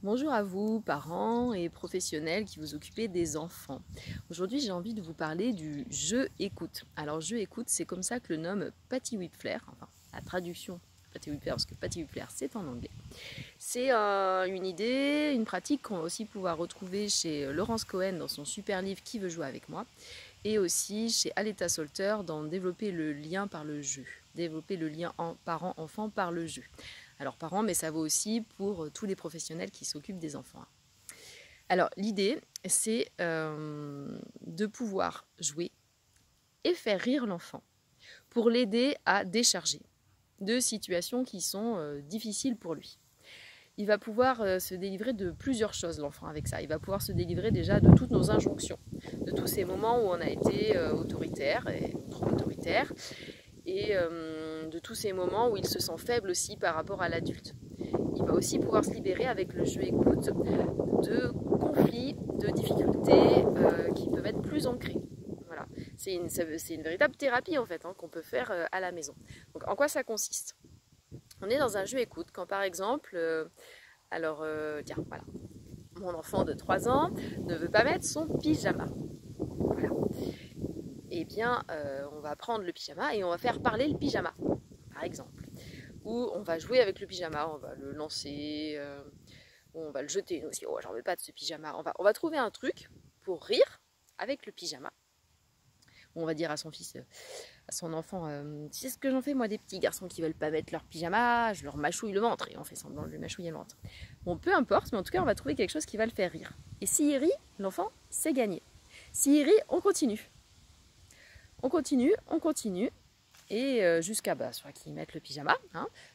Bonjour à vous, parents et professionnels qui vous occupez des enfants. Aujourd'hui, j'ai envie de vous parler du jeu écoute. Alors, jeu écoute, c'est comme ça que le nomme Patty Whitflair, enfin, la traduction Patty Whitflair, parce que Patty Whitflair, c'est en anglais. C'est une idée, une pratique qu'on va aussi pouvoir retrouver chez Laurence Cohen dans son super livre Qui veut jouer avec moi, et aussi chez Aletta Solter dans Développer le lien par le jeu, développer le lien parent-enfant par le jeu. Alors parents, mais ça vaut aussi pour tous les professionnels qui s'occupent des enfants. Alors l'idée, c'est de pouvoir jouer et faire rire l'enfant pour l'aider à décharger de situations qui sont difficiles pour lui. Il va pouvoir se délivrer de plusieurs choses, l'enfant, avec ça. Il va pouvoir se délivrer déjà de toutes nos injonctions, de tous ces moments où on a été autoritaire et trop autoritaire, et de tous ces moments où il se sent faible aussi par rapport à l'adulte. Il va aussi pouvoir se libérer avec le jeu écoute de conflits, de difficultés qui peuvent être plus ancrées. Voilà. C'est une véritable thérapie en fait qu'on peut faire à la maison. Donc en quoi ça consiste? On est dans un jeu écoute quand par exemple, tiens voilà, mon enfant de 3 ans ne veut pas mettre son pyjama. Voilà. Eh bien, on va prendre le pyjama et on va faire parler le pyjama, par exemple. Ou on va jouer avec le pyjama, on va le lancer, on va le jeter, nous aussi, oh j'en veux pas de ce pyjama. On va trouver un truc pour rire avec le pyjama. On va dire à son fils, à son enfant, tu sais ce que j'en fais moi des petits garçons qui veulent pas mettre leur pyjama, je leur mâchouille le ventre et on fait semblant de lui mâchouiller le ventre. Bon, peu importe, mais en tout cas on va trouver quelque chose qui va le faire rire. Et s'il rit, l'enfant, c'est gagné. S'il rit, on continue. On continue, et jusqu'à soit qu'ils mettent le pyjama,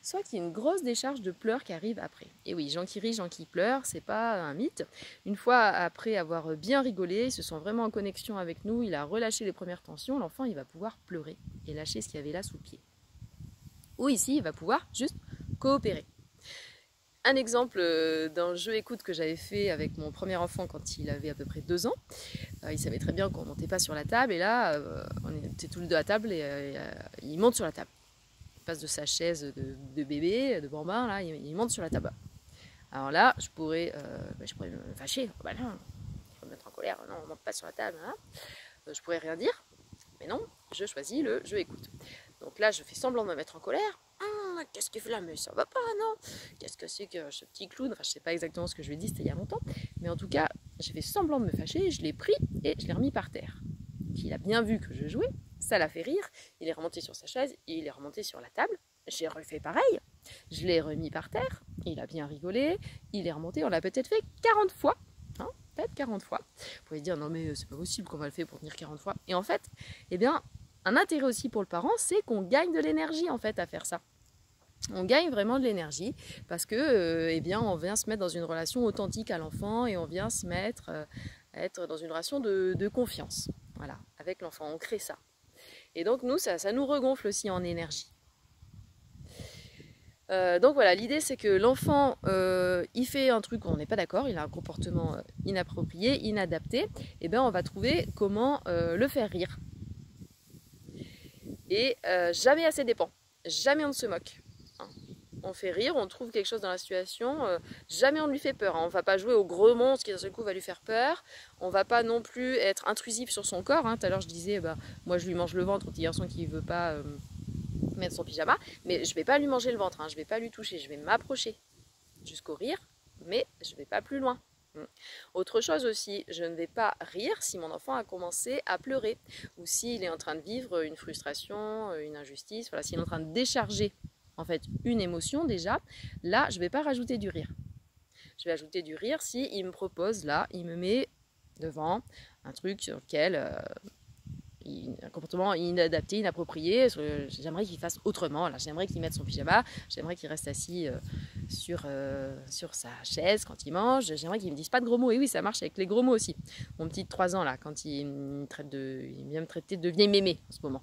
soit qu'il y ait une grosse décharge de pleurs qui arrive après. Et oui, Jean qui rit, Jean qui pleure, c'est pas un mythe. Une fois après avoir bien rigolé, il se sent vraiment en connexion avec nous, il a relâché les premières tensions, l'enfant il va pouvoir pleurer et lâcher ce qu'il y avait là sous le pied. Ou ici, il va pouvoir juste coopérer. Un exemple d'un jeu écoute que j'avais fait avec mon premier enfant quand il avait à peu près 2 ans. Il savait très bien qu'on ne montait pas sur la table et là, on était tous les deux à table et il monte sur la table. Il passe de sa chaise de bébé, de bambin, là, il monte sur la table. Alors là, je pourrais me fâcher. Oh bah non, il faut me mettre en colère. Non, on ne monte pas sur la table. Hein. Je pourrais rien dire, mais non, je choisis le jeu écoute. Donc là, je fais semblant de me mettre en colère. Qu'est-ce qu'il fait là? Mais ça va pas, non? Qu'est-ce que c'est que ce petit clown? Enfin, je sais pas exactement ce que je lui ai dit, c'était il y a longtemps. Mais en tout cas, j'ai fait semblant de me fâcher, je l'ai pris et je l'ai remis par terre. Il a bien vu que je jouais, ça l'a fait rire. Il est remonté sur sa chaise, il est remonté sur la table. J'ai refait pareil. Je l'ai remis par terre, il a bien rigolé, il est remonté, on l'a peut-être fait 40 fois. Peut-être 40 fois. Vous pouvez dire, non mais c'est pas possible qu'on va le faire pour tenir 40 fois. Et en fait, eh bien, un intérêt aussi pour le parent, c'est qu'on gagne de l'énergie en fait à faire ça. On gagne vraiment de l'énergie parce que eh bien, on vient se mettre dans une relation authentique à l'enfant et on vient se mettre être dans une relation de confiance. Voilà, avec l'enfant, on crée ça. Et donc nous, ça nous regonfle aussi en énergie. Donc voilà, l'idée c'est que l'enfant, il fait un truc où on n'est pas d'accord, il a un comportement inapproprié, inadapté, et bien on va trouver comment le faire rire. Et jamais à ses dépens, jamais on ne se moque. On fait rire, on trouve quelque chose dans la situation, jamais on ne lui fait peur. On ne va pas jouer au gros monstre qui d'un seul coup va lui faire peur. On ne va pas non plus être intrusif sur son corps. Tout à l'heure je disais, moi je lui mange le ventre au petit garçon qui ne veut pas mettre son pyjama, mais je ne vais pas lui manger le ventre, je ne vais pas lui toucher, je vais m'approcher jusqu'au rire, mais je ne vais pas plus loin. Autre chose aussi, je ne vais pas rire si mon enfant a commencé à pleurer ou s'il est en train de vivre une frustration, une injustice, voilà, s'il est en train de décharger en fait une émotion déjà, là je ne vais pas rajouter du rire. Je vais ajouter du rire si il me propose, là, il me met devant un truc sur lequel un comportement inadapté, inapproprié, j'aimerais qu'il fasse autrement, là, j'aimerais qu'il mette son pyjama, j'aimerais qu'il reste assis sur sa chaise quand il mange, j'aimerais qu'il ne me dise pas de gros mots, et oui ça marche avec les gros mots aussi. Mon petit de 3 ans là, quand il vient me traiter de vieille mémé en ce moment,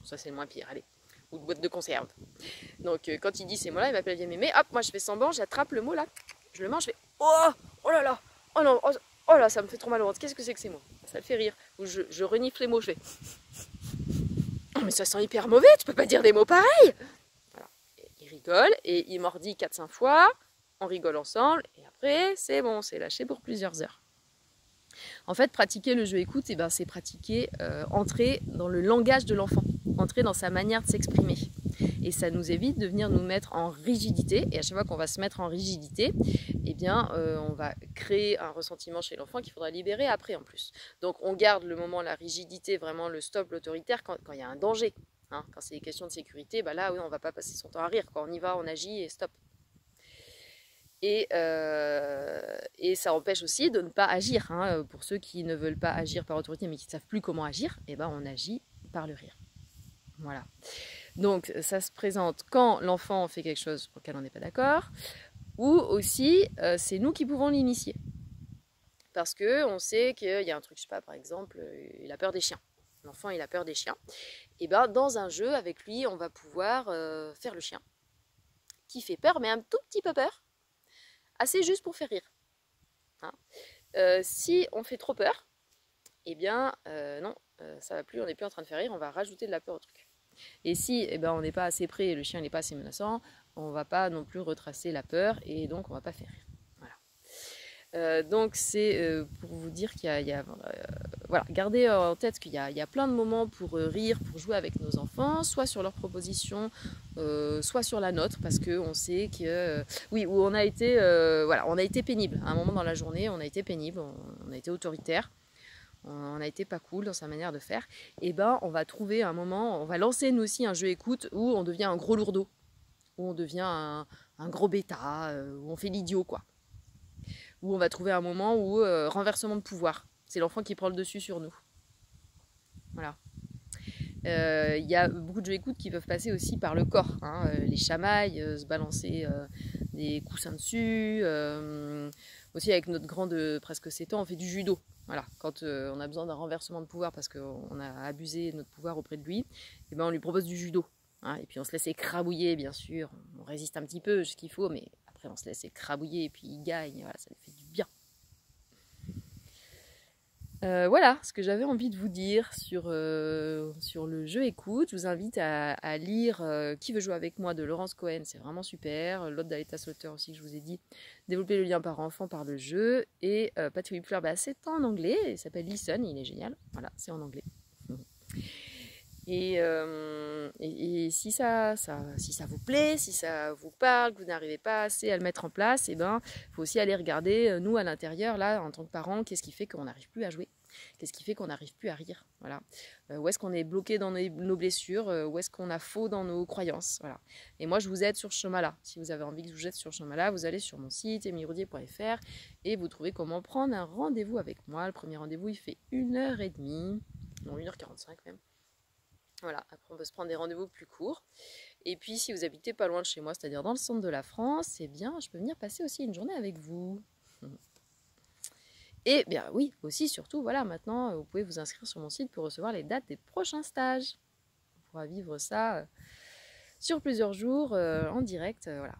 ça c'est le moins pire, allez, ou de boîte de conserve. Donc quand il dit ces mots-là, il m'appelle vieille mémé, hop, moi je fais semblant, j'attrape le mot là, je le mange, je fais oh là là, oh non, oh là, ça me fait trop mal au ventre, qu'est-ce que c'est que ces mots? Ça le fait rire. Ou je renifle les mots, je fais oh, mais ça sent hyper mauvais, tu peux pas dire des mots pareils. Voilà. Il rigole et il mordit 4-5 fois. on rigole ensemble, et après, c'est bon, c'est lâché pour plusieurs heures. En fait, pratiquer le jeu écoute, eh ben, c'est pratiquer, entrer dans le langage de l'enfant, entrer dans sa manière de s'exprimer. Et ça nous évite de venir nous mettre en rigidité. Et à chaque fois qu'on va se mettre en rigidité, eh bien, on va créer un ressentiment chez l'enfant qu'il faudra libérer après en plus. Donc on garde le moment, la rigidité, vraiment le stop, l'autoritaire quand il y a un danger. Hein, quand c'est des questions de sécurité, bah là, oui, on ne va pas passer son temps à rire. Quand on y va, on agit et stop. Et ça empêche aussi de ne pas agir. Hein. Pour ceux qui ne veulent pas agir par autorité mais qui ne savent plus comment agir, eh ben, on agit par le rire. Voilà. Donc ça se présente quand l'enfant fait quelque chose auquel on n'est pas d'accord, ou aussi c'est nous qui pouvons l'initier. Parce qu'on sait qu'il y a un truc, je sais pas, par exemple, il a peur des chiens. L'enfant, il a peur des chiens. Et ben dans un jeu, avec lui, on va pouvoir faire le chien, qui fait peur, mais un tout petit peu peur, assez juste pour faire rire. Hein. Si on fait trop peur, eh bien non, ça va plus, on n'est plus en train de faire rire, on va rajouter de la peur au truc. Et si eh ben, on n'est pas assez près et le chien n'est pas assez menaçant, on ne va pas non plus retracer la peur et donc on ne va pas faire rire. Voilà. Donc c'est pour vous dire qu'il y a voilà, gardez en tête qu'il y a plein de moments pour rire, pour jouer avec nos enfants, soit sur leurs propositions, soit sur la nôtre, parce qu'on sait que oui, où on a été voilà, on a été pénible. À un moment dans la journée, on a été pénible, on a été autoritaire. On a été pas cool dans sa manière de faire, et ben on va trouver un moment, on va lancer nous aussi un jeu écoute où on devient un gros lourdeau, où on devient un gros bêta, où on fait l'idiot quoi. Où on va trouver un moment où renversement de pouvoir, c'est l'enfant qui prend le dessus sur nous. Voilà. Y a beaucoup de jeux écoute qui peuvent passer aussi par le corps, hein, les chamailles, se balancer des coussins dessus, aussi avec notre grande presque 7 ans, on fait du judo. Voilà, quand on a besoin d'un renversement de pouvoir parce qu'on a abusé de notre pouvoir auprès de lui, et ben on lui propose du judo. Hein, et puis on se laisse écrabouiller, bien sûr. On résiste un petit peu, ce qu'il faut, mais après on se laisse écrabouiller et puis il gagne. Voilà, ça lui fait du bien. Voilà ce que j'avais envie de vous dire sur le jeu écoute. Je vous invite à lire Qui veut jouer avec moi de Laurence Cohen, c'est vraiment super. L'autre d'Aletta Slaughter aussi que je vous ai dit, Développer le lien par enfant par le jeu. Et Patty Whipfler, bah, c'est en anglais, il s'appelle Listen, il est génial. Voilà, c'est en anglais. Et si ça vous plaît, si ça vous parle, que vous n'arrivez pas assez à le mettre en place, et ben, faut aussi aller regarder, nous, à l'intérieur, là, en tant que parents, qu'est-ce qui fait qu'on n'arrive plus à jouer? Qu'est-ce qui fait qu'on n'arrive plus à rire? Voilà. Où est-ce qu'on est bloqué dans nos blessures? Où est-ce qu'on a faux dans nos croyances? Voilà. Et moi, je vous aide sur ce chemin-là. Si vous avez envie que je vous aide sur ce chemin-là, vous allez sur mon site, emilyroudier.fr, et vous trouvez comment prendre un rendez-vous avec moi. Le premier rendez-vous, il fait 1h30, non, 1h45 même. Voilà, après on peut se prendre des rendez-vous plus courts. Et puis si vous habitez pas loin de chez moi, c'est-à-dire dans le centre de la France, eh bien je peux venir passer aussi une journée avec vous. Et bien oui, aussi surtout, voilà, maintenant vous pouvez vous inscrire sur mon site pour recevoir les dates des prochains stages. On pourra vivre ça sur plusieurs jours en direct. Voilà,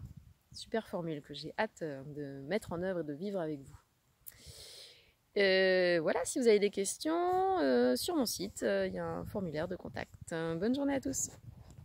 super formule que j'ai hâte de mettre en œuvre et de vivre avec vous. Voilà, si vous avez des questions, sur mon site, il y a un formulaire de contact. Bonne journée à tous.